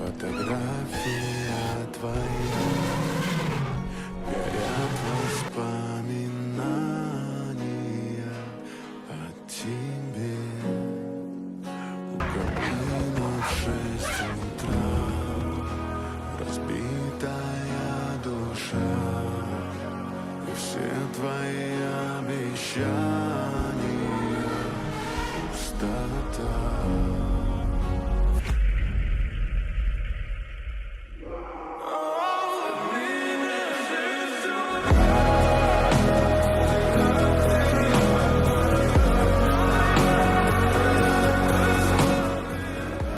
Фотография твоя горят воспоминания о тебе. У камина в 6 утра разбитая душа, и все твои обещания пустота.